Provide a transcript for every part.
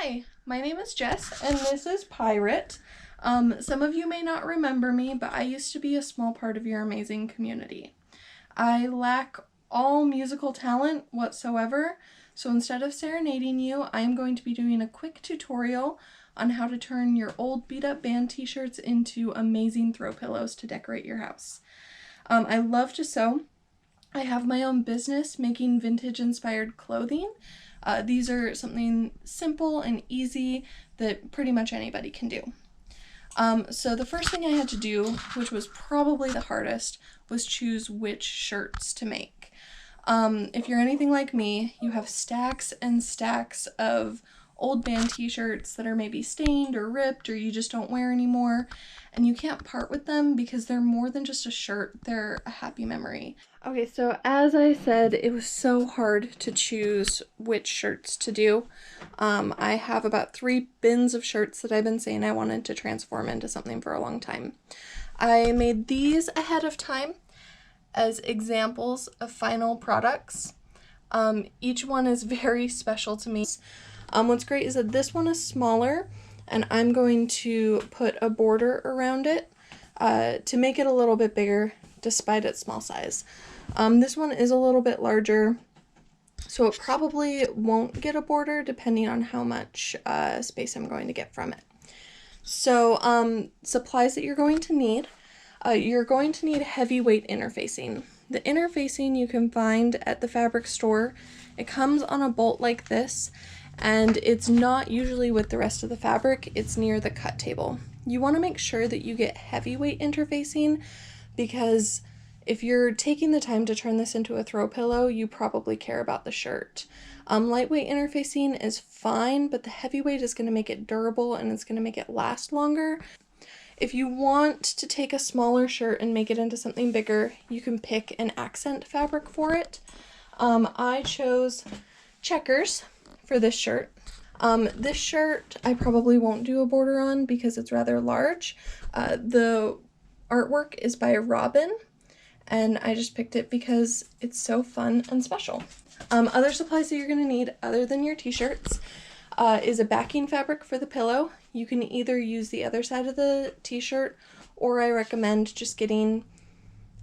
Hi, my name is Jess, and this is Pirate. Some of you may not remember me, but I used to be a small part of your amazing community. I lack all musical talent whatsoever, so instead of serenading you, I am going to be doing a quick tutorial on how to turn your old beat-up band t-shirts into amazing throw pillows to decorate your house. I love to sew. I have my own business making vintage-inspired clothing. These are something simple and easy that pretty much anybody can do. So the first thing I had to do, which was probably the hardest, was choose which shirts to make. If you're anything like me, you have stacks and stacks of old band t-shirts that are maybe stained or ripped or you just don't wear anymore, and you can't part with them because they're more than just a shirt, they're a happy memory. Okay, so as I said, it was so hard to choose which shirts to do. I have about 3 bins of shirts that I've been saying I wanted to transform into something for a long time. I made these ahead of time as examples of final products. Each one is very special to me. What's great is that this one is smaller, and I'm going to put a border around it to make it a little bit bigger despite its small size. This one is a little bit larger, so it probably won't get a border depending on how much space I'm going to get from it. So supplies that you're going to need heavyweight interfacing. The interfacing you can find at the fabric store. It comes on a bolt like this, and it's not usually with the rest of the fabric, it's near the cut table. You want to make sure that you get heavyweight interfacing because if you're taking the time to turn this into a throw pillow, you probably care about the shirt. Lightweight interfacing is fine, but the heavyweight is going to make it durable and it's going to make it last longer. If you want to take a smaller shirt and make it into something bigger, you can pick an accent fabric for it. I chose checkers for this shirt. This shirt I probably won't do a border on because it's rather large. The artwork is by Robin, and I just picked it because it's so fun and special. Other supplies that you're going to need other than your t-shirts is a backing fabric for the pillow. You can either use the other side of the t-shirt, or I recommend just getting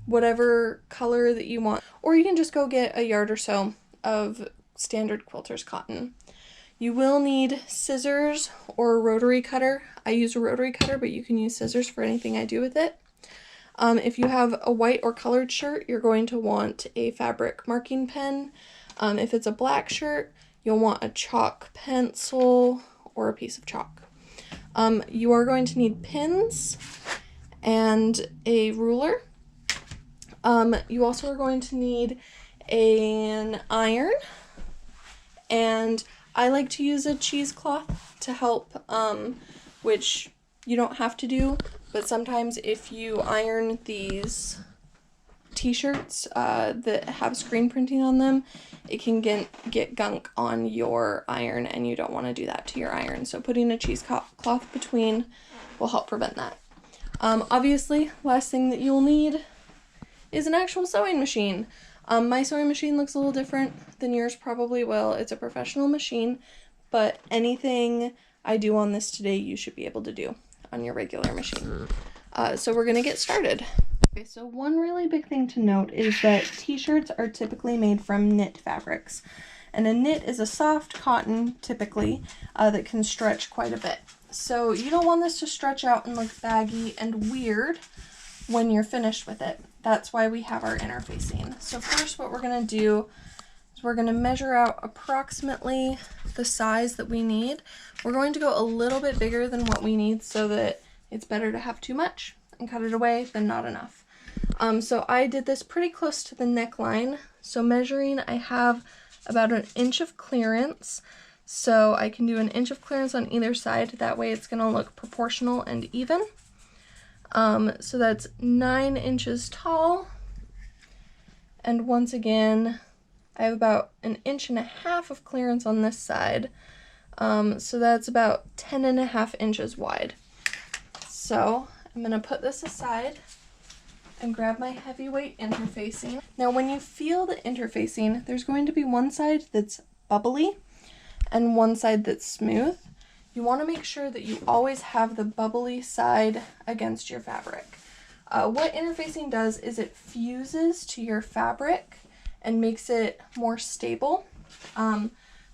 whatever color that you want, or you can just go get a yard or so of standard quilter's cotton. You will need scissors or a rotary cutter. I use a rotary cutter, but you can use scissors for anything I do with it. If you have a white or colored shirt, you're going to want a fabric marking pen. If it's a black shirt, you'll want a chalk pencil or a piece of chalk. You are going to need pins and a ruler. You also are going to need an iron, and I like to use a cheesecloth to help, which you don't have to do, but sometimes if you iron these t-shirts that have screen printing on them, it can get gunk on your iron, and you don't want to do that to your iron. So putting a cheesecloth between will help prevent that. Obviously, last thing that you'll need is an actual sewing machine. My sewing machine looks a little different than yours probably will. It's a professional machine, but anything I do on this today, you should be able to do on your regular machine. So we're gonna get started. Okay, so one really big thing to note is that t-shirts are typically made from knit fabrics. And a knit is a soft cotton, typically, that can stretch quite a bit. So you don't want this to stretch out and look baggy and weird when you're finished with it. That's why we have our interfacing. So first what we're going to do is we're going to measure out approximately the size that we need. We're going to go a little bit bigger than what we need so that it's better to have too much and cut it away than not enough. So I did this pretty close to the neckline. So measuring, I have about 1 inch of clearance. So I can do 1 inch of clearance on either side. That way it's going to look proportional and even. So that's 9 inches tall, and once again I have about 1.5 inches of clearance on this side, so that's about 10.5 inches wide. So I'm going to put this aside and grab my heavyweight interfacing. Now when you feel the interfacing, there's going to be one side that's bubbly and one side that's smooth. you want to make sure that you always have the bubbly side against your fabric. What interfacing does is it fuses to your fabric and makes it more stable.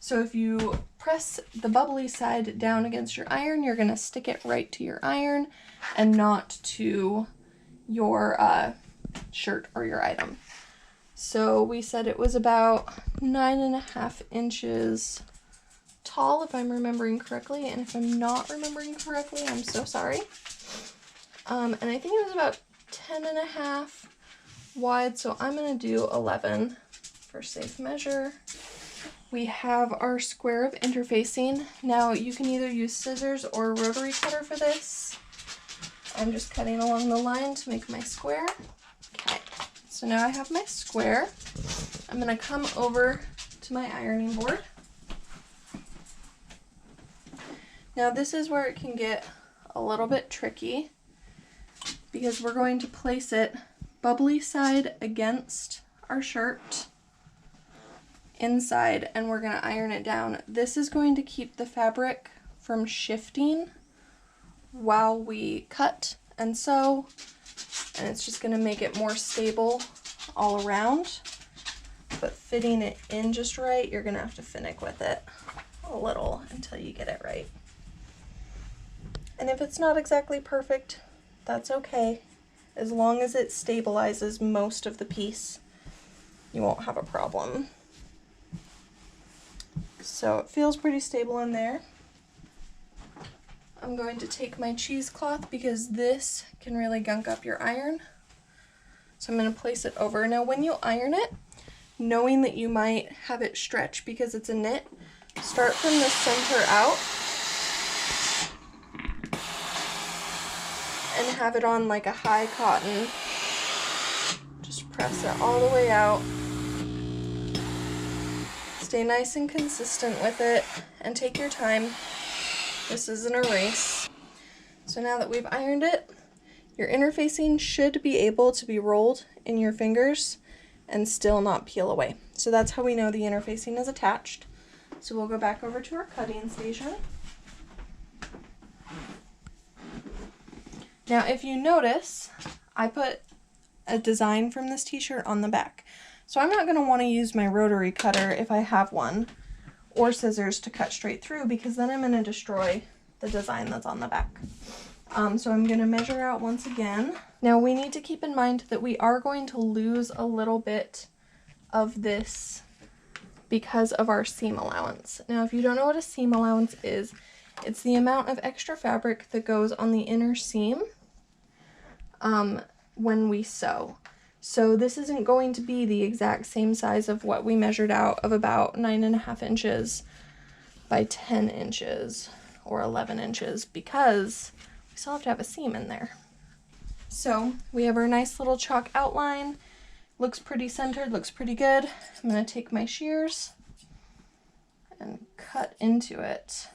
So if you press the bubbly side down against your iron, you're going to stick it right to your iron and not to your shirt or your item. So we said it was about 9.5 inches tall, if I'm remembering correctly, and if I'm not remembering correctly, I'm so sorry. And I think it was about 10.5 wide, so I'm going to do 11 for safe measure. We have our square of interfacing. Now you can either use scissors or a rotary cutter for this. I'm just cutting along the line to make my square. Okay, so now I have my square. I'm going to come over to my ironing board. Now this is where it can get a little bit tricky because we're going to place it bubbly side against our shirt inside, and we're going to iron it down. This is going to keep the fabric from shifting while we cut and sew, and it's just going to make it more stable all around. But fitting it in just right, you're going to have to finick with it a little until you get it right. And if it's not exactly perfect, that's okay. As long as it stabilizes most of the piece, you won't have a problem. So it feels pretty stable in there. I'm going to take my cheesecloth because this can really gunk up your iron. So I'm going to place it over. Now when you iron it, knowing that you might have it stretch because it's a knit, start from the center out and have it on like a high cotton. Just press it all the way out. Stay nice and consistent with it and take your time. This isn't a race. So now that we've ironed it, your interfacing should be able to be rolled in your fingers and still not peel away. So that's how we know the interfacing is attached. So we'll go back over to our cutting station. Now if you notice, I put a design from this t-shirt on the back. So I'm not going to want to use my rotary cutter if I have one, or scissors to cut straight through, because then I'm going to destroy the design that's on the back. So I'm going to measure out once again. Now we need to keep in mind that we are going to lose a little bit of this because of our seam allowance. Now if you don't know what a seam allowance is, it's the amount of extra fabric that goes on the inner seam when we sew. So this isn't going to be the exact same size of what we measured out of about 9.5 inches by 10 inches or 11 inches because we still have to have a seam in there. So we have our nice little chalk outline. Looks pretty centered, looks pretty good. I'm going to take my shears and cut into it.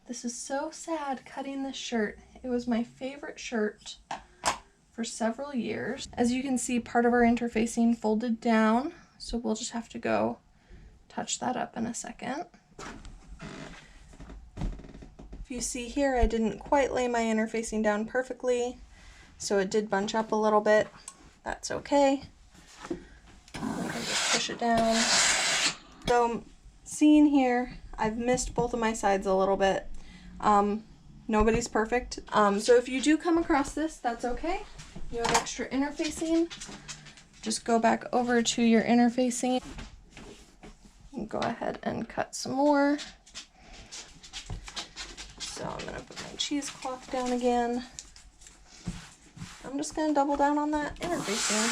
This is so sad cutting this shirt. It was my favorite shirt for several years. As you can see, part of our interfacing folded down, so we'll just have to go touch that up in a second. If you see here, I didn't quite lay my interfacing down perfectly, so it did bunch up a little bit. That's okay. I can just push it down. So, seeing here, I've missed both of my sides a little bit. Nobody's perfect. So if you do come across this, that's okay. You have extra interfacing, just go back over to your interfacing and go ahead and cut some more. So I'm going to put my cheesecloth down again. I'm just going to double down on that interfacing.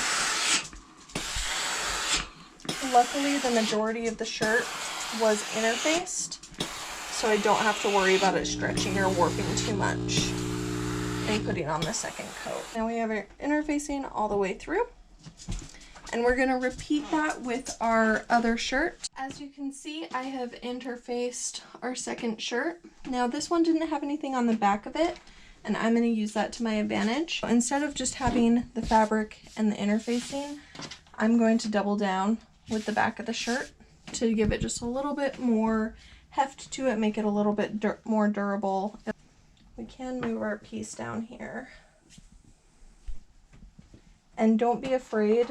Luckily, the majority of the shirt was interfaced, so I don't have to worry about it stretching or warping too much and putting on the second coat. Now we have our interfacing all the way through, and we're going to repeat that with our other shirt. As you can see, I have interfaced our second shirt. Now this one didn't have anything on the back of it, and I'm going to use that to my advantage. Instead of just having the fabric and the interfacing, I'm going to double down with the back of the shirt to give it just a little bit more heft to it, make it a little bit more durable. We can move our piece down here. And don't be afraid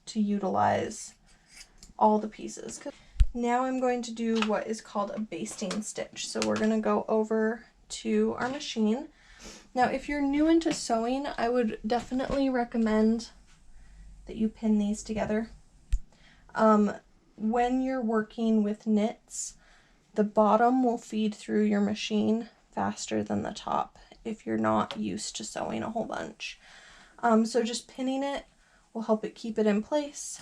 to utilize all the pieces. Now I'm going to do what is called a basting stitch. So we're going to go over to our machine. Now if you're new into sewing, I would definitely recommend that you pin these together. When you're working with knits, the bottom will feed through your machine faster than the top if you're not used to sewing a whole bunch. So just pinning it will help it keep it in place.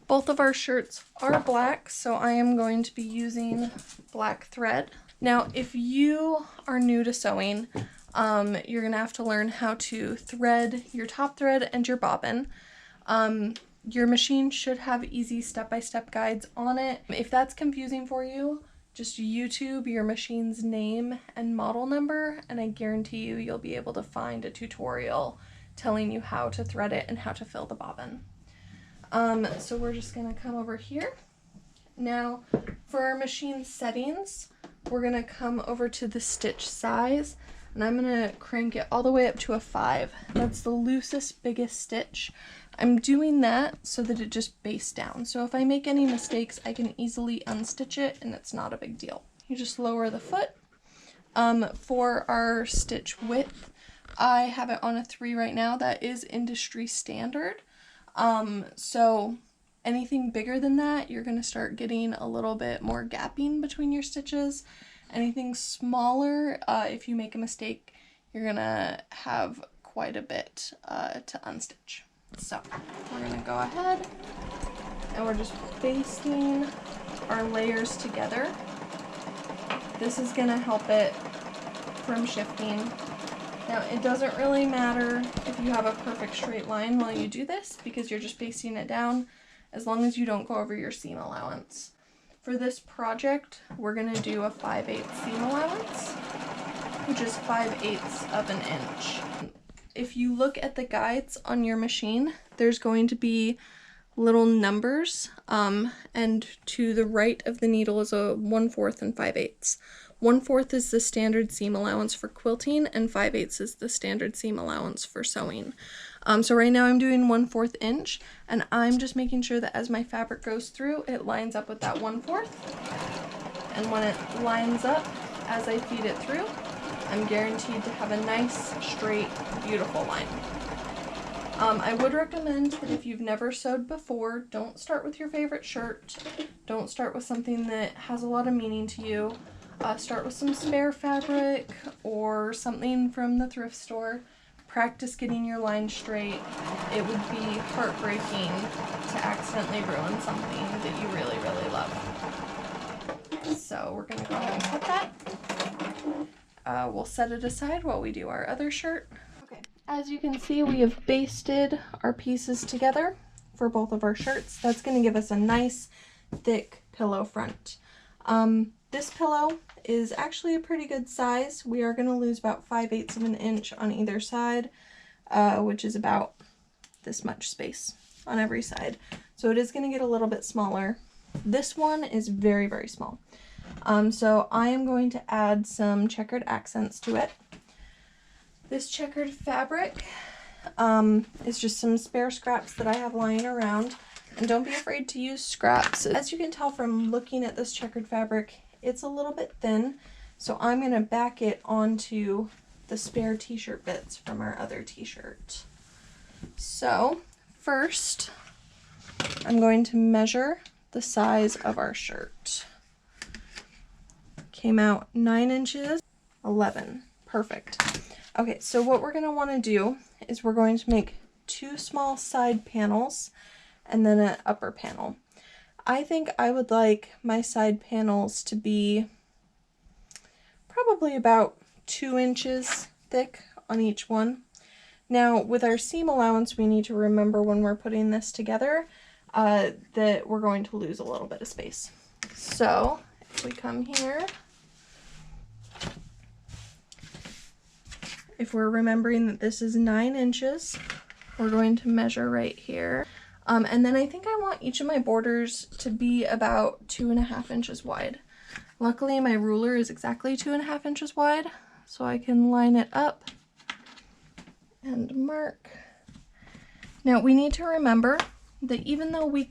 Both of our shirts are black, so I am going to be using black thread. Now, if you are new to sewing, you're gonna have to learn how to thread your top thread and your bobbin. Your machine should have easy step-by-step guides on it. If that's confusing for you, just YouTube your machine's name and model number, and I guarantee you, you'll be able to find a tutorial telling you how to thread it and how to fill the bobbin. So we're just gonna come over here. Now, for our machine settings, we're gonna come over to the stitch size, and I'm gonna crank it all the way up to a 5. That's the loosest, biggest stitch. I'm doing that so that it just bastes down. So if I make any mistakes, I can easily unstitch it and it's not a big deal. You just lower the foot. For our stitch width, I have it on a 3 right now. That is industry standard. So anything bigger than that, you're going to start getting a little bit more gapping between your stitches. Anything smaller, if you make a mistake, you're going to have quite a bit to unstitch. So we're going to go ahead and we're just basting our layers together. This is going to help it from shifting. Now, it doesn't really matter if you have a perfect straight line while you do this because you're just basting it down, as long as you don't go over your seam allowance. For this project, we're going to do a 5/8 seam allowance, which is 5/8 of an inch. If you look at the guides on your machine, there's going to be little numbers, and to the right of the needle is a 1/4 and 5/8. 1/4 is the standard seam allowance for quilting, and 5/8 is the standard seam allowance for sewing. So right now I'm doing 1/4 inch, and I'm just making sure that as my fabric goes through, it lines up with that 1/4. And when it lines up, as I feed it through, I'm guaranteed to have a nice, straight, beautiful line. I would recommend that if you've never sewed before, don't start with your favorite shirt. Don't start with something that has a lot of meaning to you. Start with some spare fabric or something from the thrift store. Practice getting your line straight. It would be heartbreaking to accidentally ruin something that you really, really love. So we're going to go ahead and cut that. We'll set it aside while we do our other shirt. Okay, as you can see, we have basted our pieces together for both of our shirts. That's going to give us a nice, thick pillow front. This pillow is actually a pretty good size. We are going to lose about 5/8 of an inch on either side, which is about this much space on every side. So it is going to get a little bit smaller. This one is very, very small. So I am going to add some checkered accents to it. This checkered fabric is just some spare scraps that I have lying around. And don't be afraid to use scraps. As you can tell from looking at this checkered fabric, it's a little bit thin. So I'm going to back it onto the spare t-shirt bits from our other t-shirt. So first, I'm going to measure the size of our shirt. Came out 9 inches, 11. Perfect. Okay, so what we're going to want to do is we're going to make 2 small side panels and then an upper panel. I think I would like my side panels to be probably about 2 inches thick on each one. Now, with our seam allowance, we need to remember when we're putting this together that we're going to lose a little bit of space. So, if we come here, if we're remembering that this is 9 inches, we're going to measure right here. And then I think I want each of my borders to be about 2.5 inches wide, Luckily my ruler is exactly 2.5 inches wide, so I can line it up and mark. Now we need to remember that even though we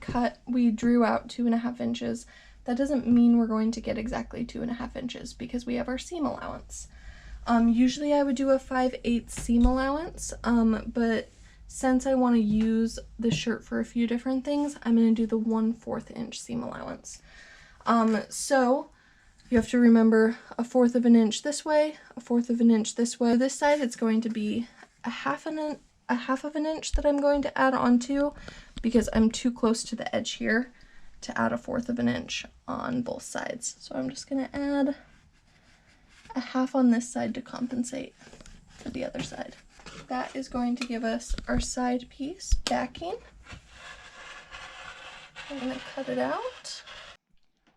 drew out 2.5 inches, that doesn't mean we're going to get exactly 2.5 inches because we have our seam allowance. Usually I would do a 5/8 seam allowance, but since I want to use the shirt for a few different things, I'm going to do the 1/4 inch seam allowance. So you have to remember 1/4 of an inch this way, 1/4 of an inch this way. This side it's going to be a half of an inch that I'm going to add onto because I'm too close to the edge here to add 1/4 of an inch on both sides. So I'm just going to add a half on this side to compensate for the other side. That is going to give us our side piece backing. I'm going to cut it out.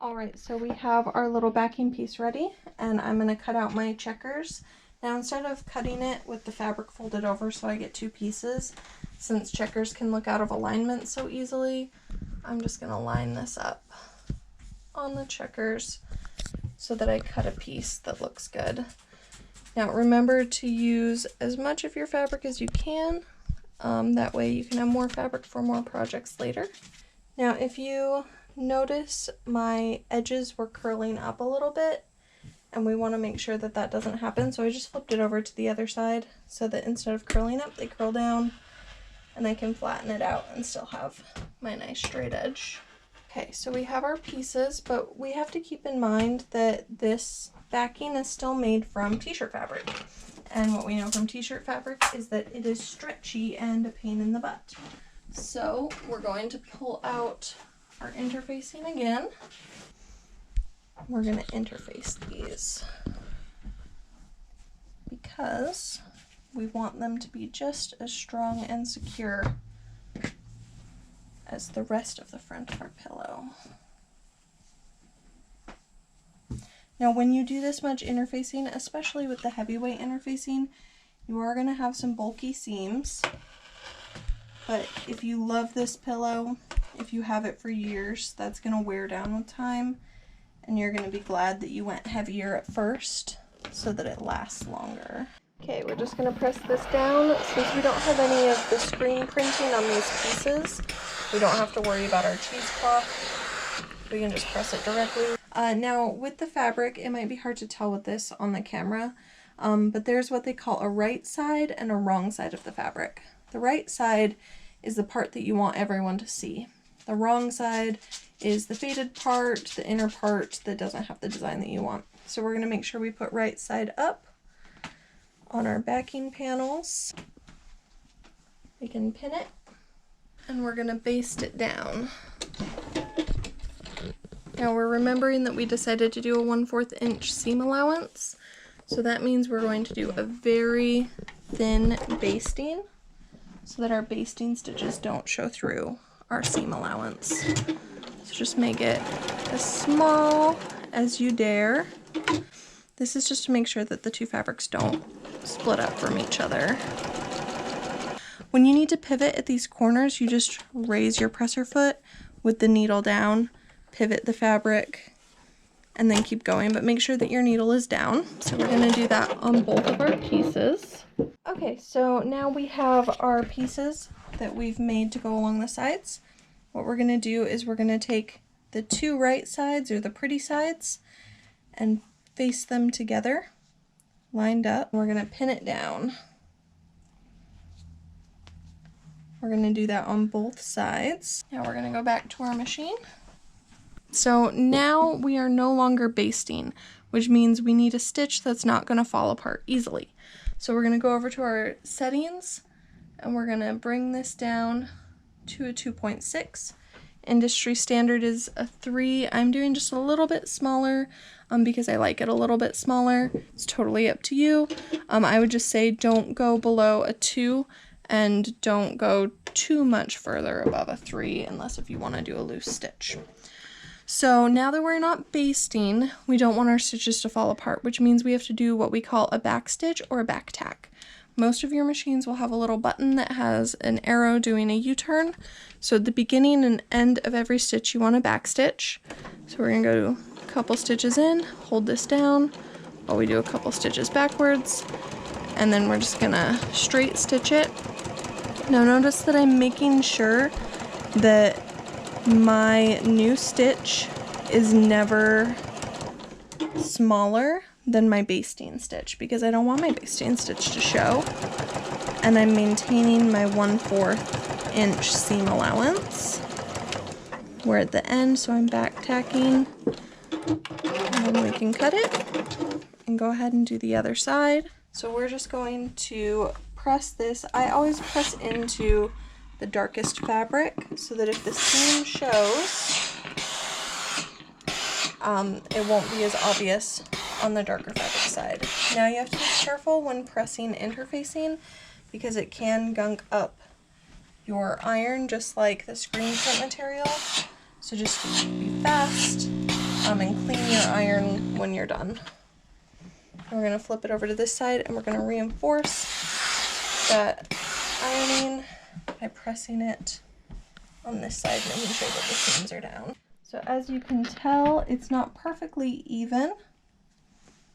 Alright, so we have our little backing piece ready, and I'm going to cut out my checkers. Now instead of cutting it with the fabric folded over so I get 2 pieces, since checkers can look out of alignment so easily, I'm just going to line this up on the checkers so that I cut a piece that looks good. Now remember to use as much of your fabric as you can, that way you can have more fabric for more projects later. Now if you notice my edges were curling up a little bit, and we want to make sure that that doesn't happen, so I just flipped it over to the other side so that instead of curling up, they curl down, and I can flatten it out and still have my nice straight edge. Okay, so we have our pieces, but we have to keep in mind that this backing is still made from t-shirt fabric. And what we know from t-shirt fabric is that it is stretchy and a pain in the butt. So we're going to pull out our interfacing again. We're going to interface these because we want them to be just as strong and secure as the rest of the front of our pillow. Now when you do this much interfacing, especially with the heavyweight interfacing, you are going to have some bulky seams, but if you love this pillow, if you have it for years, that's going to wear down with time, and you're going to be glad that you went heavier at first so that it lasts longer. Okay, we're just going to press this down. Since we don't have any of the screen printing on these pieces, we don't have to worry about our cheesecloth. We can just press it directly. Now with the fabric, it might be hard to tell with this on the camera, but there's what they call a right side and a wrong side of the fabric. The right side is the part that you want everyone to see. The wrong side is the faded part, the inner part that doesn't have the design that you want. So we're going to make sure we put right side up on our backing panels. We can pin it, and we're going to baste it down. Now we're remembering that we decided to do a 1/4 inch seam allowance, so that means we're going to do a very thin basting so that our basting stitches don't show through our seam allowance. So just make it as small as you dare. This is just to make sure that the two fabrics don't split up from each other. When you need to pivot at these corners, you just raise your presser foot with the needle down, pivot the fabric, and then keep going, but make sure that your needle is down. So we're going to do that on both of our pieces. Okay, so now we have our pieces that we've made to go along the sides. What we're going to do is we're going to take the two right sides, or the pretty sides, and face them together, lined up. We're going to pin it down. We're going to do that on both sides. Now we're going to go back to our machine. So now we are no longer basting, which means we need a stitch that's not going to fall apart easily. So we're going to go over to our settings, and we're going to bring this down to a 2.6. Industry standard is a 3. I'm doing just a little bit smaller because I like it a little bit smaller. It's totally up to you. I would just say don't go below a 2 and don't go too much further above a 3 unless if you want to do a loose stitch. So now that we're not basting, we don't want our stitches to fall apart, which means we have to do what we call a back stitch or a back tack. Most of your machines will have a little button that has an arrow doing a U-turn. So at the beginning and end of every stitch, you want a back stitch. So we're going to go couple stitches in, hold this down while we do a couple stitches backwards, and then we're just gonna straight stitch it. Now notice that I'm making sure that my new stitch is never smaller than my basting stitch, because I don't want my basting stitch to show, and I'm maintaining my 1/4 inch seam allowance. We're at the end, so I'm back tacking, and then we can cut it and go ahead and do the other side. So we're just going to press this. I always press into the darkest fabric so that if the seam shows, it won't be as obvious on the darker fabric side. Now you have to be careful when pressing interfacing, because it can gunk up your iron just like the screen print material. So just be fast and clean your iron when you're done. And we're going to flip it over to this side, and we're going to reinforce that ironing by pressing it on this side, making sure that the seams are down. So as you can tell, it's not perfectly even,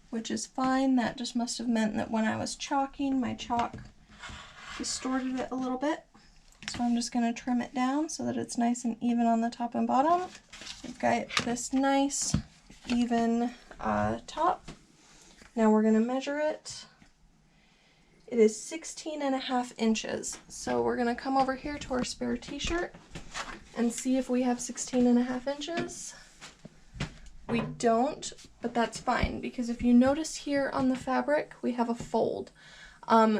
which is fine. That just must have meant that when I was chalking, my chalk distorted it a little bit. So I'm just going to trim it down so that it's nice and even on the top and bottom. We've got this nice even top. Now we're going to measure it. It is 16.5 inches. So we're going to come over here to our spare t-shirt and see if we have 16.5 inches. We don't, but that's fine, because if you notice here on the fabric, we have a fold.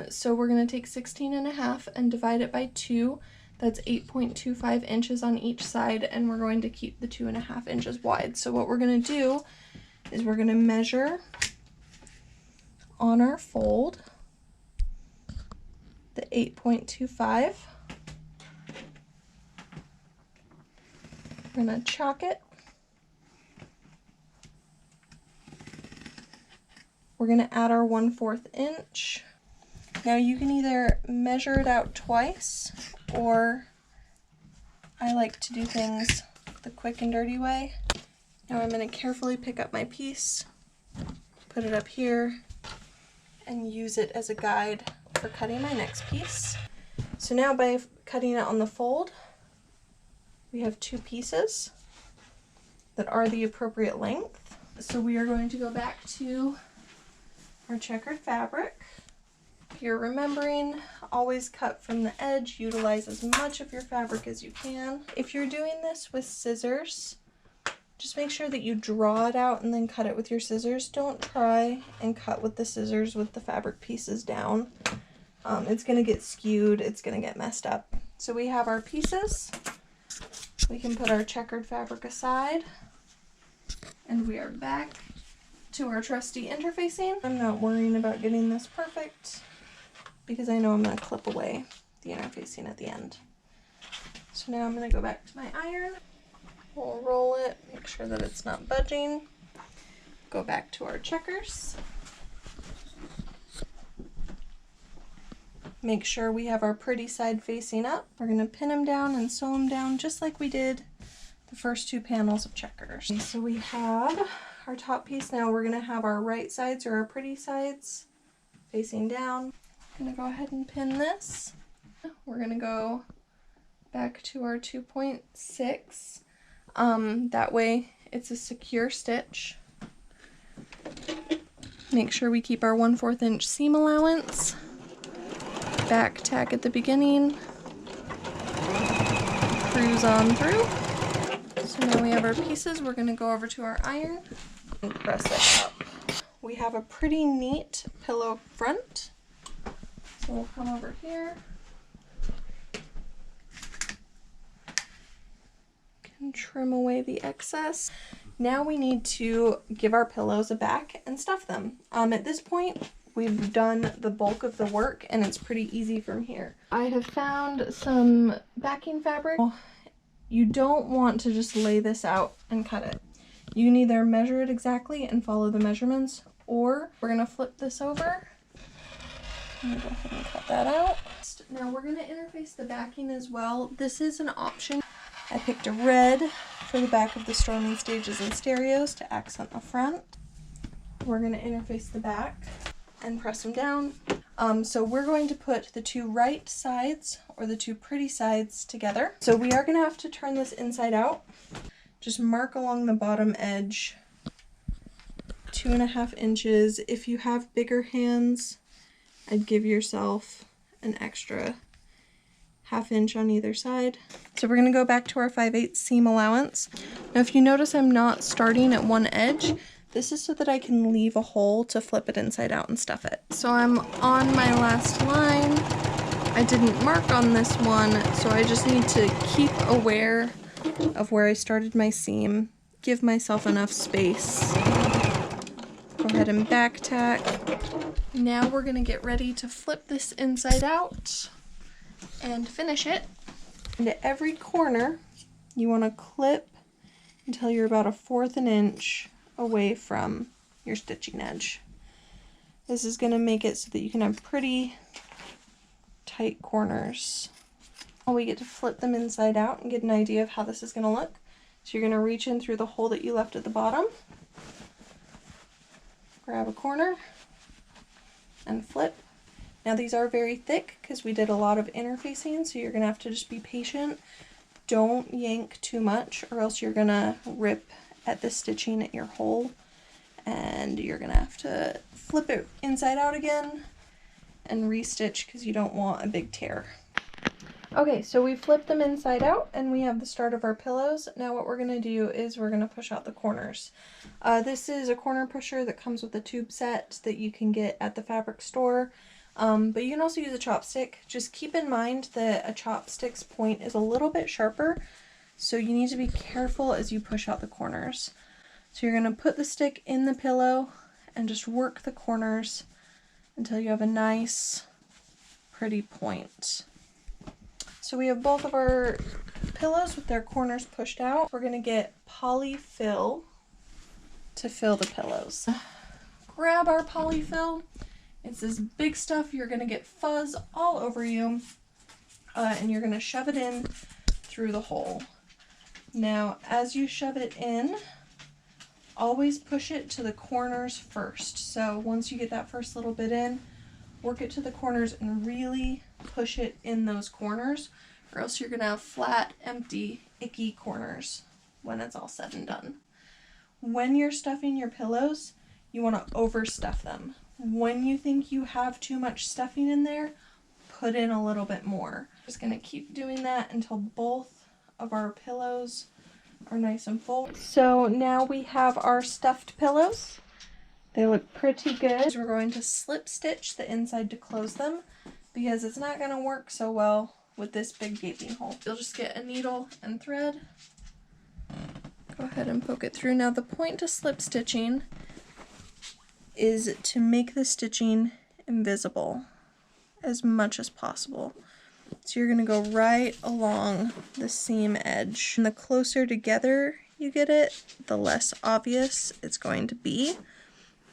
So we're going to take 16.5 and divide it by 2. That's 8.25 inches on each side, and we're going to keep the 2.5 inches wide. So what we're going to do is we're going to measure on our fold the 8.25. We're going to chalk it. We're going to add our 1/4 inch. Now you can either measure it out twice, or I like to do things the quick and dirty way. Now I'm going to carefully pick up my piece, put it up here, and use it as a guide for cutting my next piece. So now by cutting it on the fold, we have 2 pieces that are the appropriate length. So we are going to go back to our checkered fabric. If you're remembering, always cut from the edge, utilize as much of your fabric as you can. If you're doing this with scissors, just make sure that you draw it out and then cut it with your scissors. Don't try and cut with the scissors with the fabric pieces down. It's going to get skewed, it's going to get messed up. So we have our pieces. We can put our checkered fabric aside, and we are back to our trusty interfacing. I'm not worrying about getting this perfect, because I know I'm going to clip away the interfacing at the end. So now I'm going to go back to my iron. We'll roll it, make sure that it's not budging. Go back to our checkers. Make sure we have our pretty side facing up. We're going to pin them down and sew them down just like we did the first 2 panels of checkers. So we have our top piece. Now we're going to have our right sides, or our pretty sides, facing down. I'm going to go ahead and pin this. We're going to go back to our 2.6. That way it's a secure stitch. Make sure we keep our 1/4 inch seam allowance. Back tack at the beginning. Cruise on through. So now we have our pieces. We're going to go over to our iron and press it up. We have a pretty neat pillow front. So we'll come over here. Can trim away the excess. Now we need to give our pillows a back and stuff them. At this point, we've done the bulk of the work, and it's pretty easy from here. I have found some backing fabric. You don't want to just lay this out and cut it. You can either measure it exactly and follow the measurements, or we're going to flip this over. I'm going to go ahead and cut that out. Now we're going to interface the backing as well. This is an option. I picked a red for the back of the storming stages and stereos to accent the front. We're going to interface the back and press them down. So we're going to put the two right sides, or the two pretty sides, together. So we are going to have to turn this inside out. Just mark along the bottom edge 2.5 inches. If you have bigger hands, I'd give yourself an extra 1/2 inch on either side. So we're going to go back to our 5/8 seam allowance. Now if you notice I'm not starting at one edge, this is so that I can leave a hole to flip it inside out and stuff it. So I'm on my last line. I didn't mark on this one, so I just need to keep aware of where I started my seam, give myself enough space. Go ahead and back tack. Now we're going to get ready to flip this inside out and finish it. And at every corner, you want to clip until you're about 1/4 an inch away from your stitching edge. This is going to make it so that you can have pretty tight corners. We get to flip them inside out and get an idea of how this is going to look. So you're going to reach in through the hole that you left at the bottom, grab a corner, and flip. Now these are very thick because we did a lot of interfacing, so you're going to have to just be patient. Don't yank too much or else you're going to rip at the stitching at your hole, and you're going to have to flip it inside out again and restitch because you don't want a big tear. Okay, so we flipped them inside out and we have the start of our pillows. Now what we're going to do is we're going to push out the corners. This is a corner pusher that comes with a tube set that you can get at the fabric store, but you can also use a chopstick. Just keep in mind that a chopstick's point is a little bit sharper, so you need to be careful as you push out the corners. So you're going to put the stick in the pillow and just work the corners until you have a nice, pretty point. So we have both of our pillows with their corners pushed out. We're going to get polyfill to fill the pillows. Grab our polyfill. It's this big stuff. You're going to get fuzz all over you, and you're going to shove it in through the hole. Now, as you shove it in, always push it to the corners first. So once you get that first little bit in, work it to the corners and really push it in those corners, or else you're going to have flat, empty, icky corners when it's all said and done. When you're stuffing your pillows, you want to overstuff them. When you think you have too much stuffing in there, put in a little bit more. Just going to keep doing that until both of our pillows are nice and full. So now we have our stuffed pillows. They look pretty good. We're going to slip stitch the inside to close them because it's not going to work so well with this big gaping hole. You'll just get a needle and thread. Go ahead and poke it through. Now the point to slip stitching is to make the stitching invisible as much as possible. So you're going to go right along the seam edge. And the closer together you get it, the less obvious it's going to be,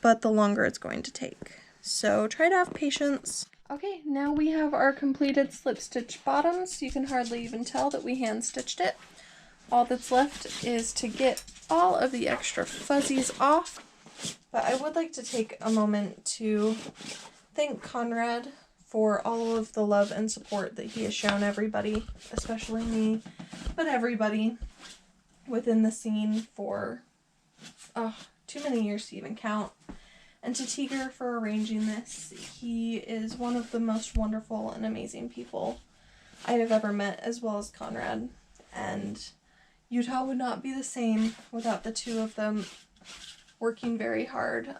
but the longer it's going to take. So try to have patience. Okay, now we have our completed slip stitch bottoms. You can hardly even tell that we hand stitched it. All that's left is to get all of the extra fuzzies off. But I would like to take a moment to thank Conrad for all of the love and support that he has shown everybody, especially me, but everybody within the scene for too many years to even count. And to Tiger for arranging this. He is one of the most wonderful and amazing people I have ever met, as well as Conrad. And Utah would not be the same without the two of them working very hard.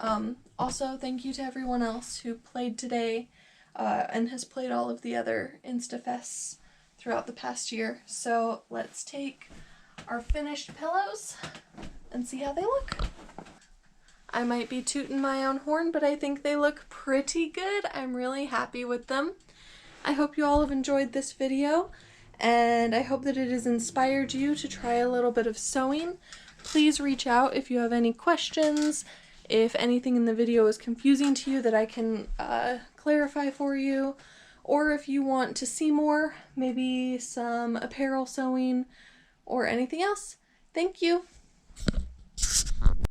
Also, thank you to everyone else who played today and has played all of the other InstaFests throughout the past year. So let's take our finished pillows and see how they look. I might be tooting my own horn, but I think they look pretty good. I'm really happy with them. I hope you all have enjoyed this video, and I hope that it has inspired you to try a little bit of sewing. Please reach out if you have any questions, if anything in the video is confusing to you that I can clarify for you, or if you want to see more, maybe some apparel sewing or anything else. Thank you.